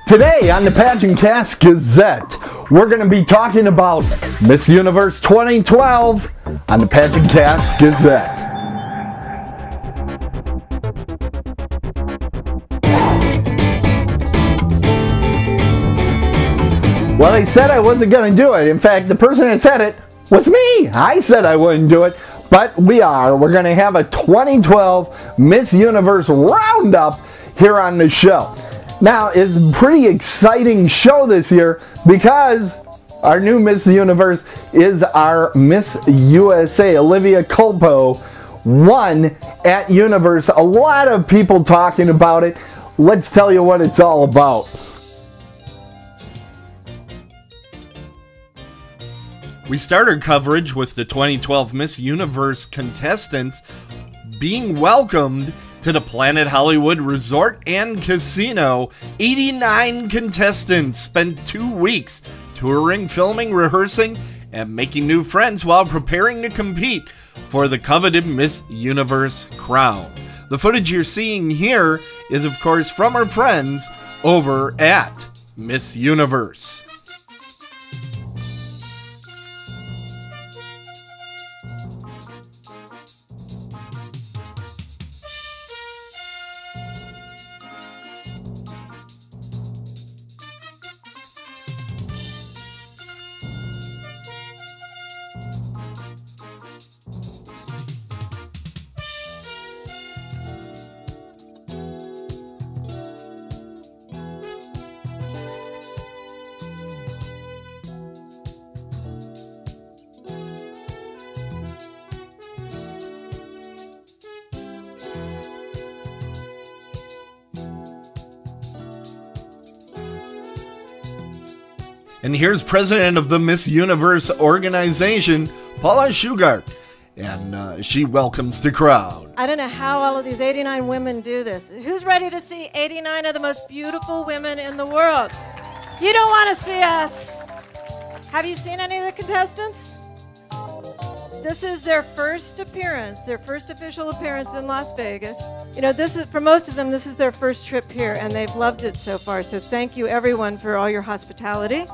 Today on the PageantCast Gazette, we're going to be talking about Miss Universe 2012 on the PageantCast Gazette. Well, I said I wasn't going to do it. In fact, the person that said it was me. I said I wouldn't do it, but we are. We're going to have a 2012 Miss Universe Roundup here on the show. Now, it's a pretty exciting show this year because our new Miss Universe is our Miss USA, Olivia Culpo, won at Universe. A lot of people talking about it. Let's tell you what it's all about. We start our coverage with the 2012 Miss Universe contestants being welcomed to the Planet Hollywood Resort and Casino. 89 contestants spent 2 weeks touring, filming, rehearsing, and making new friends while preparing to compete for the coveted Miss Universe crown. The footage you're seeing here is, of course, from our friends over at Miss Universe. And here's president of the Miss Universe organization, Paula Shugart, and she welcomes the crowd. I don't know how all of these 89 women do this. Who's ready to see 89 of the most beautiful women in the world? You don't want to see us. Have you seen any of the contestants? This is their first appearance, their first official appearance in Las Vegas. You know, this is, for most of them, this is their first trip here, and they've loved it so far. So thank you, everyone, for all your hospitality.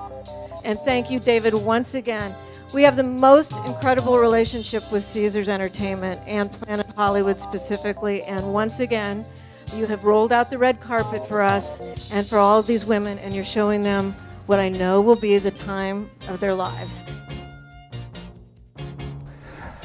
And thank you, David, once again. We have the most incredible relationship with Caesars Entertainment and Planet Hollywood specifically. And once again, you have rolled out the red carpet for us and for all of these women, and you're showing them what I know will be the time of their lives.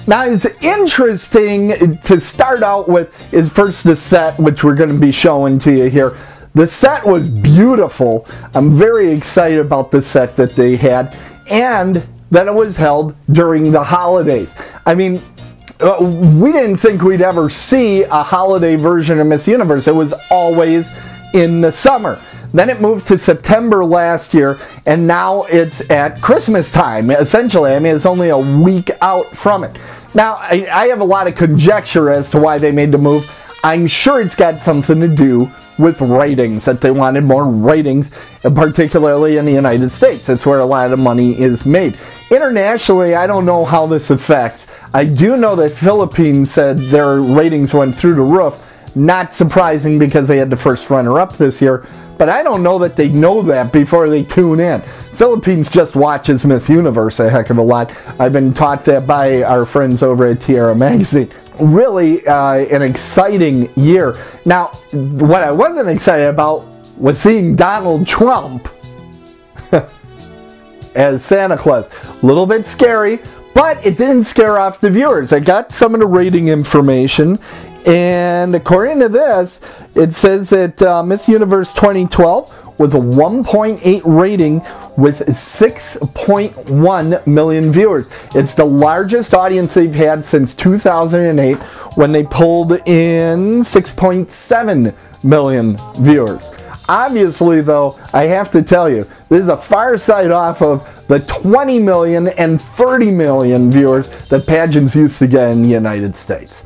Now, it's interesting to start out with is first the set, which we're going to be showing to you here. The set was beautiful. I'm very excited about the set that they had, and that it was held during the holidays. I mean, we didn't think we'd ever see a holiday version of Miss Universe. It was always in the summer. Then it moved to September last year, and now it's at Christmas time, essentially. I mean, it's only a week out from it. Now, I have a lot of conjecture as to why they made the move. I'm sure it's got something to do with ratings, that they wanted more ratings, particularly in the United States. That's where a lot of the money is made. Internationally, I don't know how this affects. I do know that Philippines said their ratings went through the roof. Not surprising because they had the first runner-up this year, but I don't know that they know that before they tune in. Philippines just watches Miss Universe a heck of a lot. I've been taught that by our friends over at Tierra Magazine. Really an exciting year. Now, what I wasn't excited about was seeing Donald Trump as Santa Claus. A little bit scary, but it didn't scare off the viewers. I got some of the rating information, and according to this, it says that Miss Universe 2012 was a 1.8 rating with 6.1 million viewers. It's the largest audience they've had since 2008 when they pulled in 6.7 million viewers. Obviously, though, I have to tell you, this is a far side off of the 20 million and 30 million viewers that pageants used to get in the United States.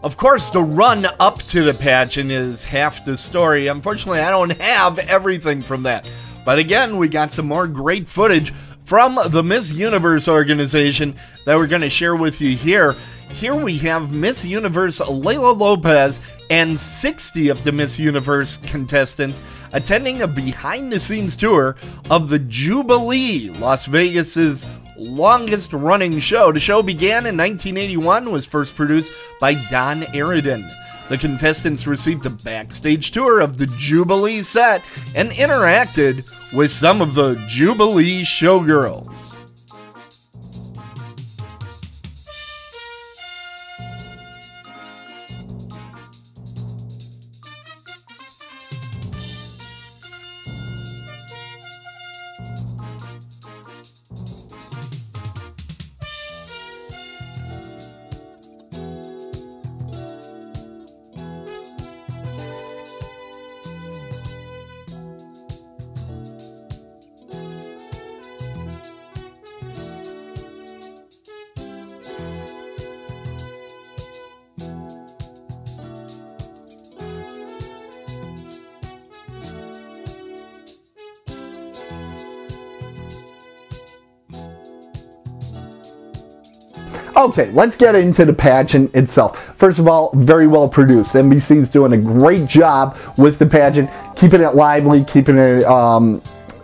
Of course, the run up to the pageant is half the story. Unfortunately, I don't have everything from that. But again, we got some more great footage from the Miss Universe organization that we're going to share with you here. Here we have Miss Universe Layla Lopez and 60 of the Miss Universe contestants attending a behind-the-scenes tour of the Jubilee, Las Vegas's longest-running show. The show began in 1981, was first produced by Don Aridin. The contestants received a backstage tour of the Jubilee set and interacted with some of the Jubilee showgirls. Okay, let's get into the pageant itself. First of all, very well produced. NBC's doing a great job with the pageant, keeping it lively, keeping it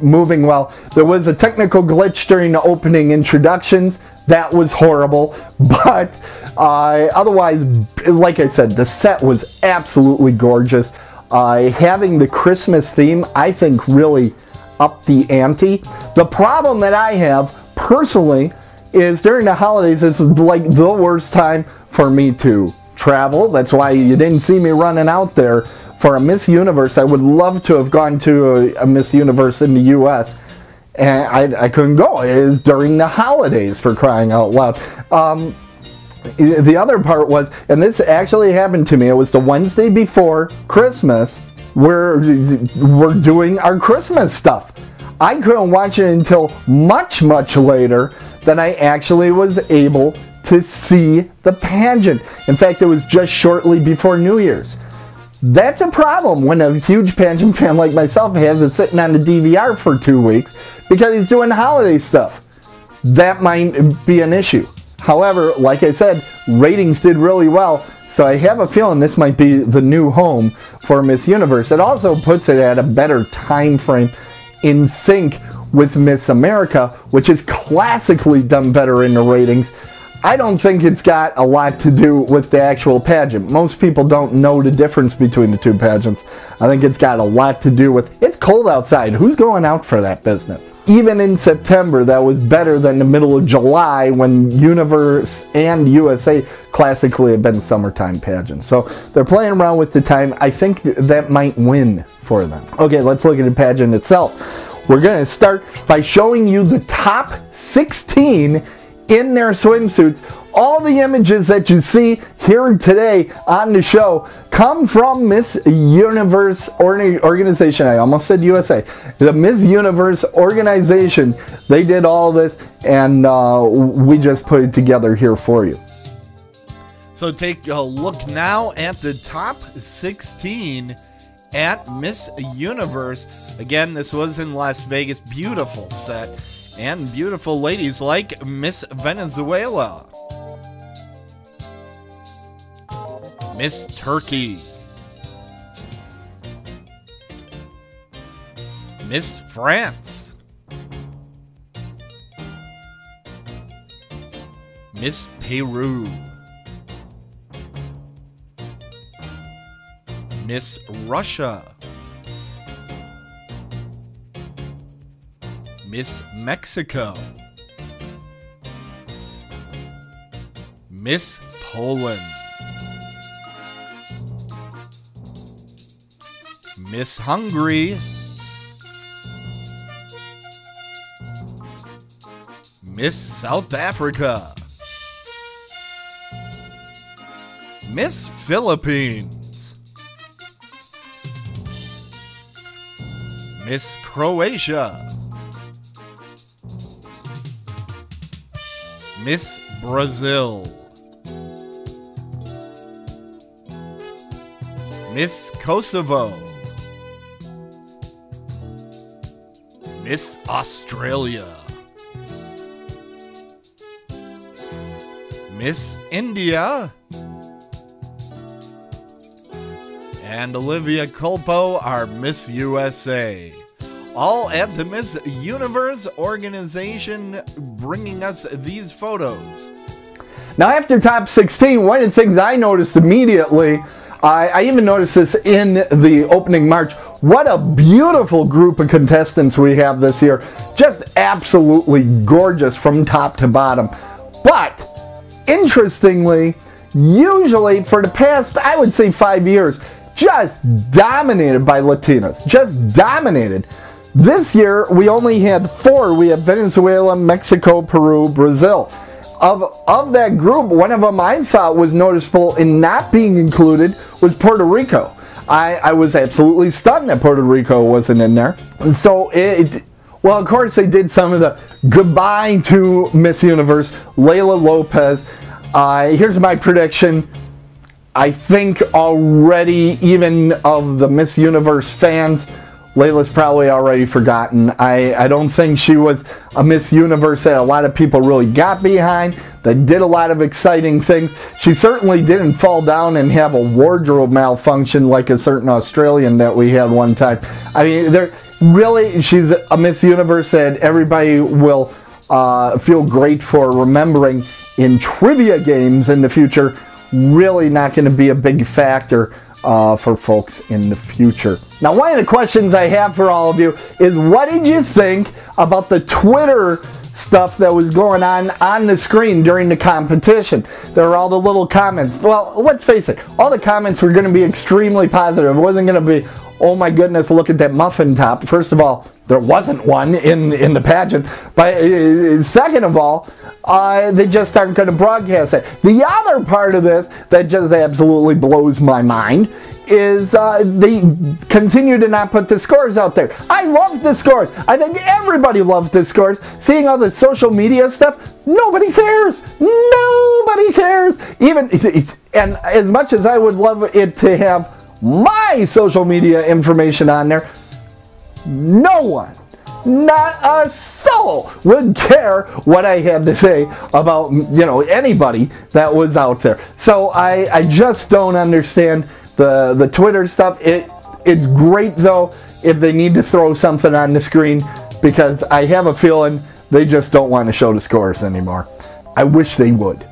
moving well. There was a technical glitch during the opening introductions. That was horrible, but otherwise, like I said, the set was absolutely gorgeous. Having the Christmas theme, I think, really upped the ante. The problem that I have, personally, is during the holidays, it's like the worst time for me to travel. That's why you didn't see me running out there for a Miss Universe. I would love to have gone to a Miss Universe in the US, and I couldn't go. It is during the holidays, for crying out loud. The other part was, and this actually happened to me, it was the Wednesday before Christmas. We're doing our Christmas stuff. I couldn't watch it until much, much later than I actually was able to see the pageant. In fact, it was just shortly before New Year's. That's a problem when a huge pageant fan like myself has it sitting on the DVR for 2 weeks because he's doing holiday stuff. That might be an issue. However, like I said, ratings did really well, so I have a feeling this might be the new home for Miss Universe. It also puts it at a better time frame in sync with Miss America, which has classically done better in the ratings. I don't think it's got a lot to do with the actual pageant. Most people don't know the difference between the two pageants. I think it's got a lot to do with, it's cold outside. Who's going out for that business? Even in September, that was better than the middle of July when Universe and USA classically have been summertime pageants. So they're playing around with the time. I think that might win for them. Okay, let's look at the pageant itself. We're going to start by showing you the top 16 in their swimsuits. All the images that you see here today on the show come from Miss Universe organization. I almost said USA. The Miss Universe organization. They did all this, and we just put it together here for you. So take a look now at the top 16 at Miss Universe. Again, this was in Las Vegas. Beautiful set and beautiful ladies like Miss Venezuela, Miss Turkey, Miss France, Miss Peru, Miss Russia, Miss Mexico, Miss Poland, Miss Hungary, Miss South Africa, Miss Philippines, Miss Croatia, Miss Brazil, Miss Kosovo, Miss Australia, Miss India, and Olivia Culpo are Miss USA. All at the Miss Universe organization, bringing us these photos. Now, after top 16, one of the things I noticed immediately, I even noticed this in the opening march, what a beautiful group of contestants we have this year. Just absolutely gorgeous from top to bottom. But, interestingly, usually for the past, I would say 5 years, just dominated by Latinas. Just dominated. This year, we only had 4. We have Venezuela, Mexico, Peru, Brazil. Of that group, one of them I thought was noticeable in not being included was Puerto Rico. I was absolutely stunned that Puerto Rico wasn't in there. So, well, of course, they did some of the goodbye to Miss Universe, Layla Lopez. Here's my prediction. I think already, even of the Miss Universe fans, Layla's probably already forgotten. I don't think she was a Miss Universe that a lot of people really got behind, that did a lot of exciting things. She certainly didn't fall down and have a wardrobe malfunction like a certain Australian that we had one time. I mean, she's a Miss Universe that everybody will feel great for remembering in trivia games in the future. Really not going to be a big factor for folks in the future. Now, one of the questions I have for all of you is, what did you think about the Twitter stuff that was going on the screen during the competition? There were all the little comments. Well, let's face it, all the comments were going to be extremely positive. It wasn't going to be, oh my goodness, look at that muffin top. First of all, there wasn't one in the pageant. But second of all, they just aren't going to broadcast it. The other part of this that just absolutely blows my mind is they continue to not put the scores out there. I love the scores. I think everybody loved the scores. Seeing all the social media stuff, nobody cares. Nobody cares. And as much as I would love it to have my social media information on there, no one, not a soul would care what I had to say about, anybody that was out there. So I just don't understand the Twitter stuff. It's great, though, if they need to throw something on the screen, because I have a feeling they just don't want to show the scores anymore. I wish they would.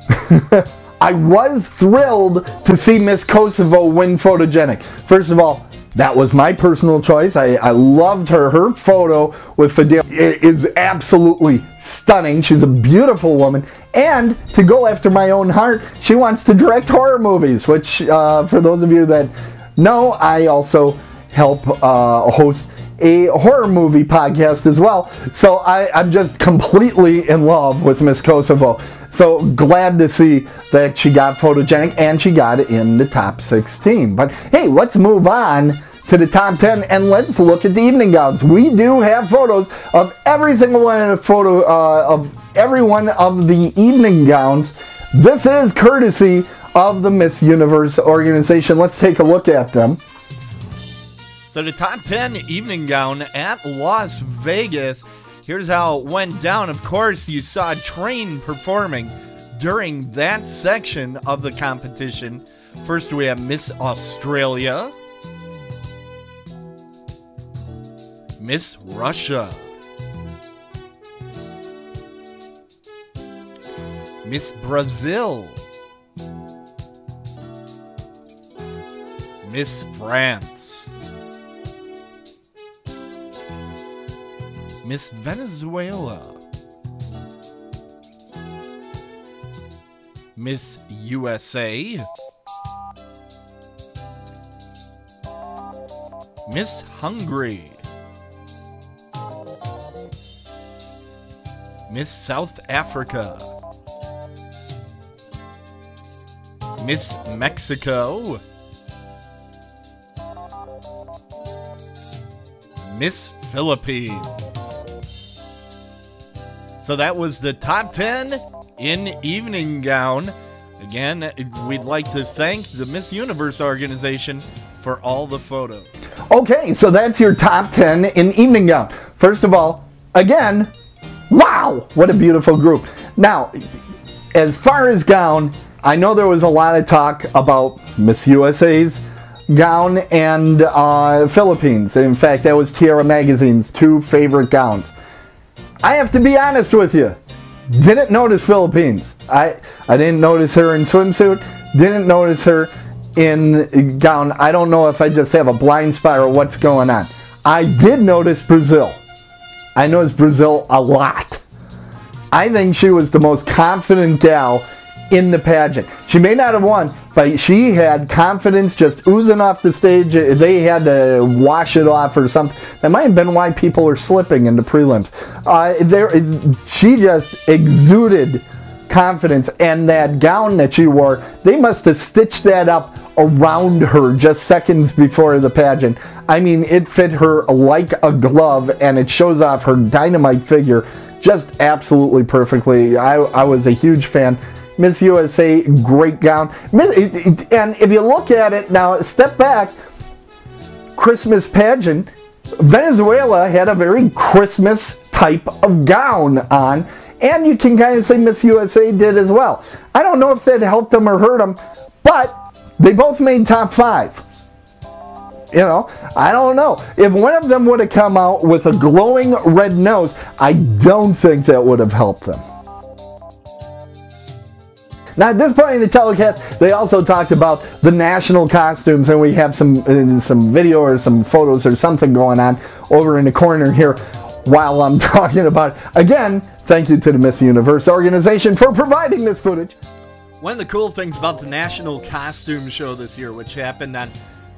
I was thrilled to see Miss Kosovo win Photogenic. First of all, that was my personal choice. I loved her. Her photo with Fidel is absolutely stunning. She's a beautiful woman. And to go after my own heart, she wants to direct horror movies, which, for those of you that know, I also help host a horror movie podcast as well. So I'm just completely in love with Miss Kosovo. So glad to see that she got Photogenic and she got it in the top 16. But hey, let's move on to the top 10 and let's look at the evening gowns. We do have photos of every single one of every one of the evening gowns. This is courtesy of the Miss Universe organization. Let's take a look at them. So the top 10 evening gown at Las Vegas. Here's how it went down. Of course, you saw Train performing during that section of the competition. First, we have Miss Australia, Miss Russia, Miss Brazil, Miss France, Miss Venezuela, Miss USA, Miss Hungary, Miss South Africa, Miss Mexico, Miss Philippines. So that was the top 10 in evening gown. Again, we'd like to thank the Miss Universe organization for all the photos. Okay, so that's your top 10 in evening gown. First of all, again, wow, what a beautiful group. Now, as far as gown, I know there was a lot of talk about Miss USA's gown and Philippines. In fact, that was Tiara Magazine's 2 favorite gowns. I have to be honest with you. Didn't notice Philippines. I didn't notice her in swimsuit. Didn't notice her in gown. I don't know if I just have a blind spot or what's going on. I did notice Brazil. I noticed Brazil a lot. I think she was the most confident gal in the pageant. She may not have won, but she had confidence just oozing off the stage. They had to wash it off or something. That might have been why people are slipping in the prelims. She just exuded confidence, and that gown that she wore, they must have stitched that up around her just seconds before the pageant. I mean, it fit her like a glove, and it shows off her dynamite figure just absolutely perfectly. I was a huge fan. Miss USA, great gown. And if you look at it now, step back, Christmas pageant, Venezuela had a very Christmas type of gown on, and you can kind of say Miss USA did as well. I don't know if that helped them or hurt them, but they both made top 5. You know, I don't know. If one of them would have come out with a glowing red nose, I don't think that would have helped them. Now, at this point in the telecast, they also talked about the national costumes, and we have some video or some photos or something going on over in the corner here while I'm talking about it. Again, thank you to the Miss Universe organization for providing this footage. One of the cool things about the National Costume Show this year, which happened on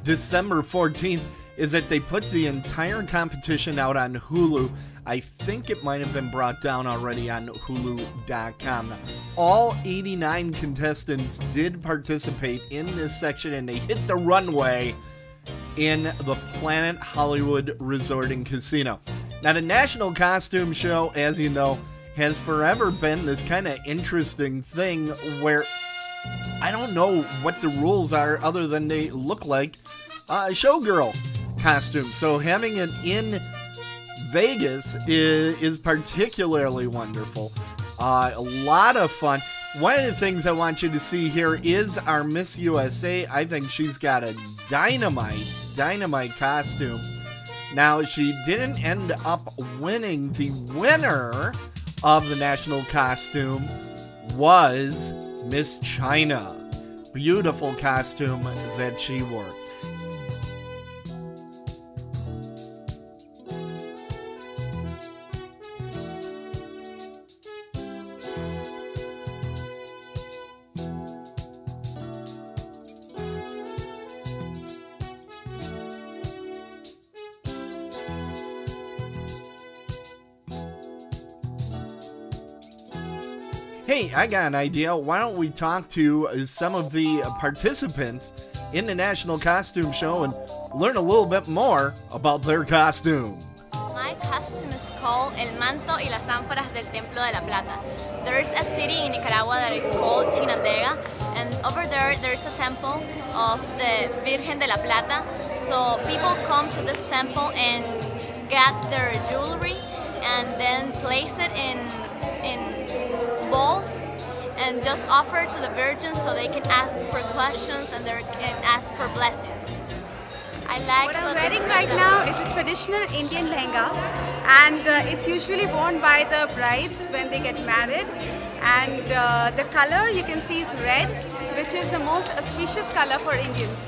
December 14th, is that they put the entire competition out on Hulu. I think it might have been brought down already on Hulu.com. All 89 contestants did participate in this section, and they hit the runway in the Planet Hollywood Resort and Casino. Now, the National Costume Show, as you know, has forever been this kind of interesting thing where I don't know what the rules are other than they look like a showgirl costume. So having it in Vegas is particularly wonderful. A lot of fun. One of the things I want you to see here is our Miss USA. I think she's got a dynamite costume. Now, she didn't end up winning. The winner of the national costume was Miss China. Beautiful costume that she wore. Hey, I got an idea. Why don't we talk to some of the participants in the National Costume Show and learn a little bit more about their costume. My costume is called El Manto y las Ánforas del Templo de la Plata. There's a city in Nicaragua that is called Chinandega, and over there's a temple of the Virgen de la Plata. So people come to this temple and get their jewelry and then place it in bowls and just offer it to the Virgin so they can ask for questions and they can ask for blessings. I like what I'm wearing right now is a traditional Indian lehenga, and it's usually worn by the brides when they get married. And the color you can see is red, which is the most auspicious color for Indians.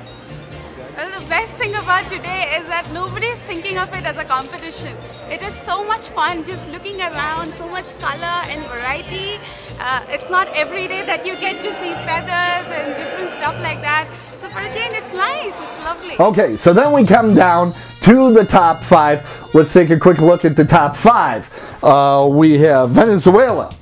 Well, the best thing about today is that nobody is thinking of it as a competition. It is so much fun just looking around, so much color and variety. It's not every day that you get to see feathers and different stuff like that. So for a change, it's nice, it's lovely. Okay, so then we come down to the top 5. Let's take a quick look at the top 5. We have Venezuela,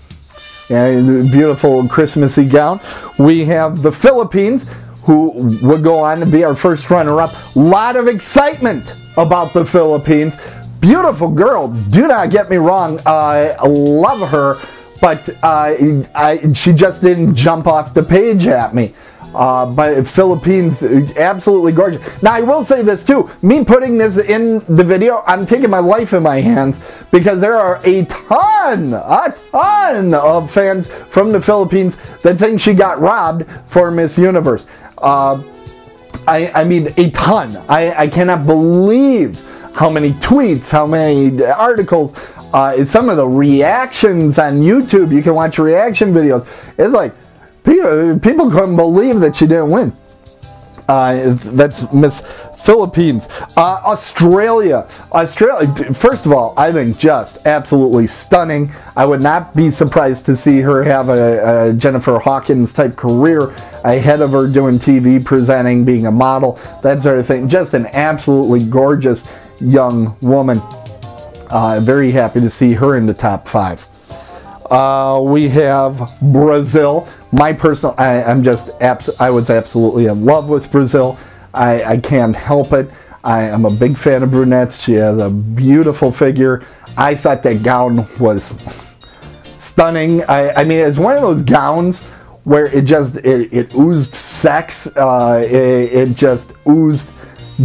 and beautiful Christmassy gown. We have the Philippines, who would go on to be our first runner-up. A lot of excitement about the Philippines. Beautiful girl, do not get me wrong, I love her, but she just didn't jump off the page at me. But Philippines, absolutely gorgeous. Now I will say this too, me putting this in the video, I'm taking my life in my hands, because there are a ton of fans from the Philippines that think she got robbed for Miss Universe. I mean, a ton. I cannot believe how many tweets, how many articles, some of the reactions on YouTube. You can watch reaction videos. It's like, people couldn't believe that she didn't win. That's Miss Philippines. Australia, first of all, I think just absolutely stunning. I would not be surprised to see her have a Jennifer Hawkins type career ahead of her, doing TV presenting, being a model, that sort of thing. Just an absolutely gorgeous young woman. Very happy to see her in the top 5. We have Brazil. My personal, I was absolutely in love with Brazil. I can't help it. I am a big fan of brunettes. She has a beautiful figure. I thought that gown was stunning. I mean, it's one of those gowns where it oozed sex. It just oozed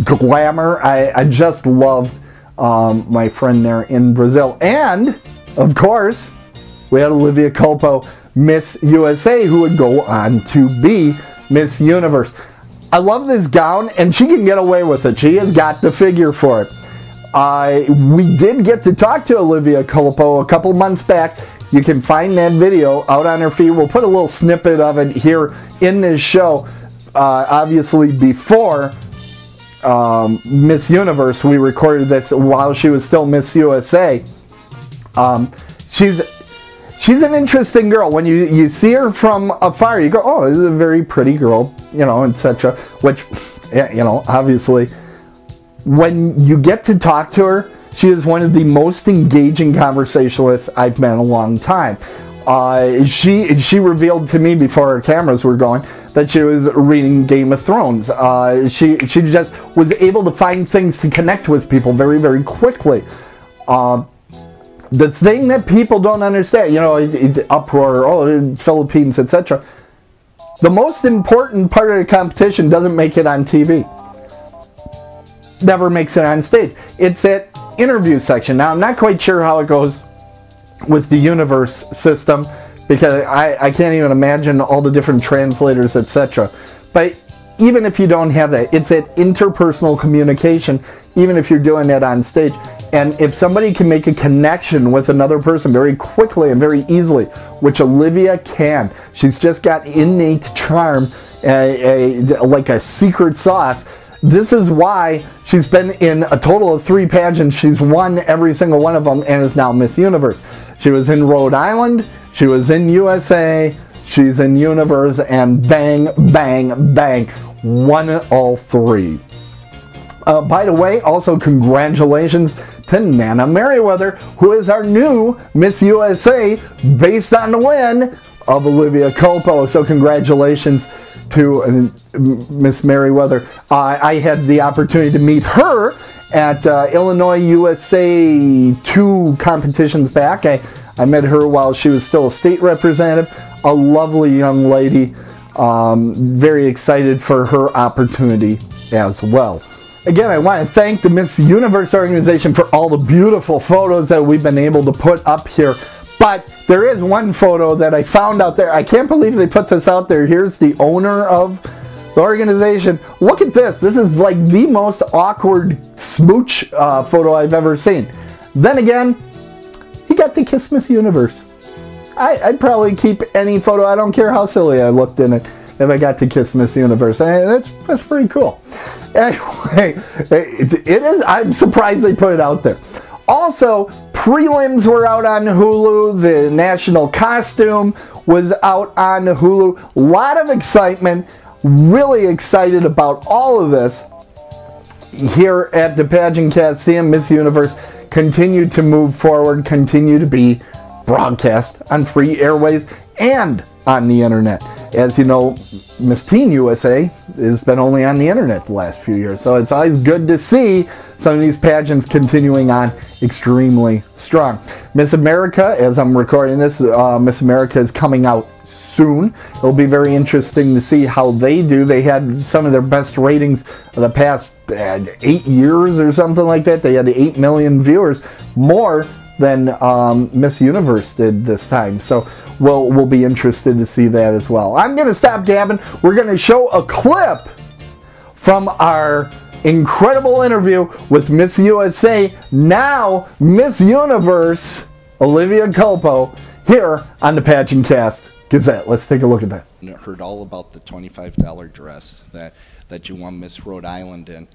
glamour. I just loved my friend there in Brazil. And, of course, we had Olivia Culpo, Miss USA, who would go on to be Miss Universe. I love this gown, and she can get away with it. She has got the figure for it. We did get to talk to Olivia Culpo a couple months back. You can find that video out on her feed. We'll put a little snippet of it here in this show. Obviously, before Miss Universe, we recorded this while she was still Miss USA. She's an interesting girl. When you see her from afar, you go, oh, this is a very pretty girl, you know, etc. Which, you know, obviously, when you get to talk to her, she is one of the most engaging conversationalists I've met in a long time. She revealed to me before our cameras were going that she was reading Game of Thrones. She just was able to find things to connect with people very, very quickly. The thing that people don't understand, you know, the uproar, oh, Philippines, etc. The most important part of the competition doesn't make it on TV. Never makes it on stage. It's that interview section. Now, I'm not quite sure how it goes with the Universe system, because I can't even imagine all the different translators, etc. But even if you don't have that, it's that interpersonal communication, even if you're doing that on stage. And if somebody can make a connection with another person very quickly and very easily, which Olivia can, she's just got innate charm, like a secret sauce. This is why she's been in a total of 3 pageants. She's won every single one of them and is now Miss Universe. She was in Rhode Island, she was in USA, she's in Universe, and bang, bang, bang, won all 3. By the way, also congratulations to Nana Merriweather, who is our new Miss USA based on the win of Olivia Culpo. So congratulations to Miss Merriweather. I had the opportunity to meet her at Illinois USA 2 competitions back. I met her while she was still a state representative. A lovely young lady. Very excited for her opportunity as well. Again, I want to thank the Miss Universe organization for all the beautiful photos that we've been able to put up here. But there is one photo that I found out there. I can't believe they put this out there. Here's the owner of the organization. Look at this. This is like the most awkward smooch photo I've ever seen. Then again, he got to kiss Miss Universe. I'd probably keep any photo. I don't care how silly I looked in it if I got to kiss Miss Universe. And that's pretty cool. Anyway, it is. I'm surprised they put it out there. Also, prelims were out on Hulu. The national costume was out on Hulu. A lot of excitement. Really excited about all of this here at the PageantCast. Seeing Miss Universe continue to move forward, continue to be broadcast on free airways and on the internet. As you know, Miss Teen USA has been only on the internet the last few years, so it's always good to see some of these pageants continuing on extremely strong. Miss America, as I'm recording this, Miss America is coming out soon. It'll be very interesting to see how they do. They had some of their best ratings of the past 8 years or something like that. They had 8 million viewers, more than Miss Universe did this time. So we'll be interested to see that as well. I'm going to stop gabbing. We're going to show a clip from our incredible interview with Miss USA, now Miss Universe, Olivia Culpo, here on the PageantCast Gazette. Let's take a look at that. I heard all about the $25 dress that you won Miss Rhode Island in.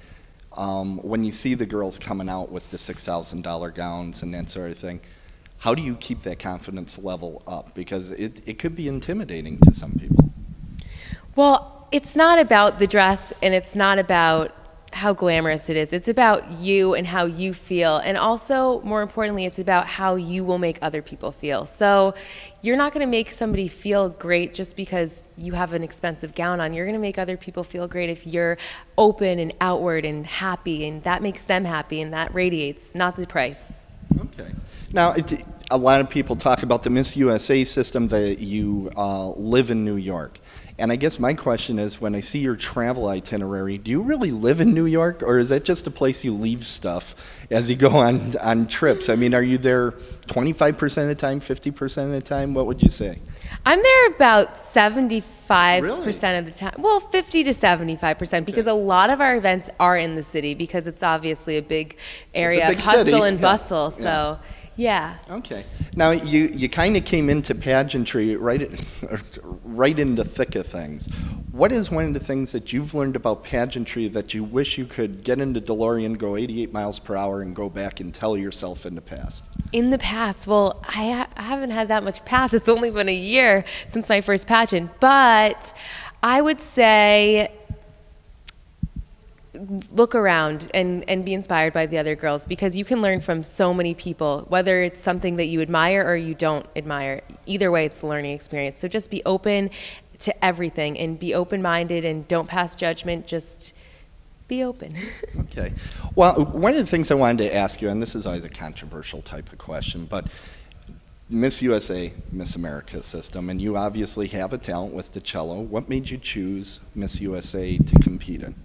When you see the girls coming out with the $6,000 gowns and that sort of thing, how do you keep that confidence level up? Because it could be intimidating to some people. Well, it's not about the dress, and it's not about how glamorous it is. It's about you and how you feel, and also, more importantly, it's about how you will make other people feel. So you're not going to make somebody feel great just because you have an expensive gown on. You're going to make other people feel great if you're open and outward and happy, and that makes them happy, and that radiates, not the price. Okay. Now, a lot of people talk about the Miss USA system, that you live in New York. And I guess my question is, when I see your travel itinerary, do you really live in New York, or is that just a place you leave stuff as you go on trips? I mean, are you there 25% of the time, 50% of the time? What would you say? I'm there about 75% Really? of the time. Well, 50 to 75%, because a lot of our events are in the city, because it's obviously a big area big of hustle city. and Yeah. bustle. So, yeah. Okay. Now, you kind of came into pageantry right in the thick of things. What is one of the things that you've learned about pageantry that you wish you could get into DeLorean, go 88 miles per hour, and go back and tell yourself in the past? In the past, well, I haven't had that much past. It's only been a year since my first pageant. But I would say look around and be inspired by the other girls, because you can learn from so many people, whether it's something that you admire or you don't admire. Either way, it's a learning experience. So just be open to everything and be open-minded, and don't pass judgment. Just be open. Okay. Well, one of the things I wanted to ask you, and this is always a controversial type of question, but Miss USA, Miss America system, and you obviously have a talent with the cello. What made you choose Miss USA to compete in?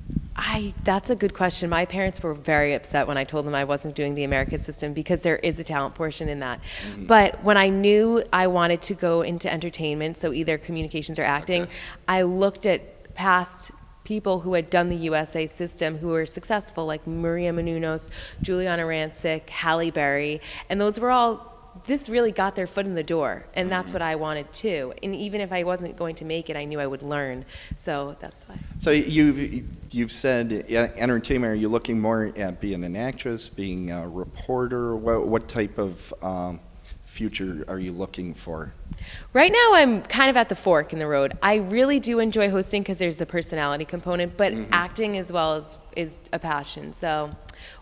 That's a good question. My parents were very upset when I told them I wasn't doing the American system, because there is a talent portion in that. But when I knew I wanted to go into entertainment, so either communications or acting, I looked at past people who had done the USA system who were successful, like Maria Menounos, Juliana Rancic, Halle Berry, and those were all, this really got their foot in the door, and that's what I wanted too. And even if I wasn't going to make it, I knew I would learn. So that's why. So you've said entertainment. Are you looking more at being an actress, being a reporter? What type of future are you looking for? Right now, I'm kind of at the fork in the road. I really do enjoy hosting because there's the personality component, but acting as well is a passion. So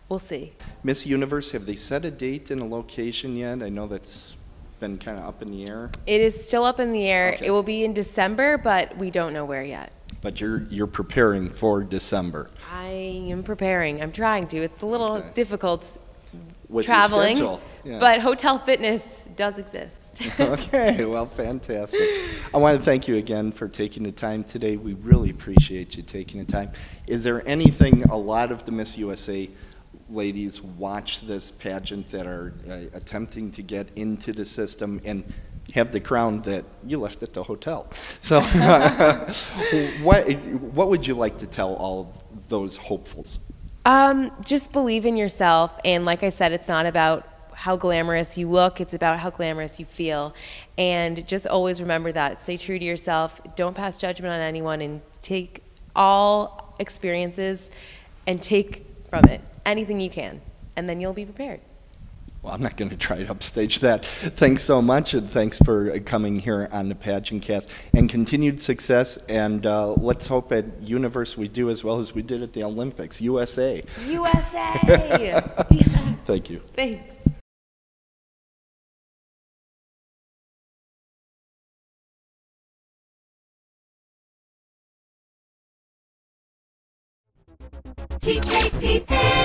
we'll see. Miss Universe, have they set a date and a location yet? I know that's been kind of up in the air. It is still up in the air. Okay. It will be in December, but we don't know where yet. But you're preparing for December. I am preparing. I'm trying to. It's a little difficult With your traveling, schedule. Yeah. but Hotel Fitness does exist. Okay, well, fantastic. I want to thank you again for taking the time today. We really appreciate you taking the time. Is there anything a lot of the Miss USA ladies watch this pageant that are attempting to get into the system and have the crown that you left at the hotel? So what would you like to tell all those hopefuls? Just believe in yourself, and like I said, it's not about how glamorous you look, it's about how glamorous you feel. And just always remember that. Stay true to yourself, don't pass judgment on anyone, and take all experiences and take from it anything you can, and then you'll be prepared. Well, I'm not going to try to upstage that. Thanks so much, and thanks for coming here on the PageantCast. And continued success, and let's hope at Universe we do as well as we did at the Olympics. USA! USA! Yes. Thank you. Thanks. TKPA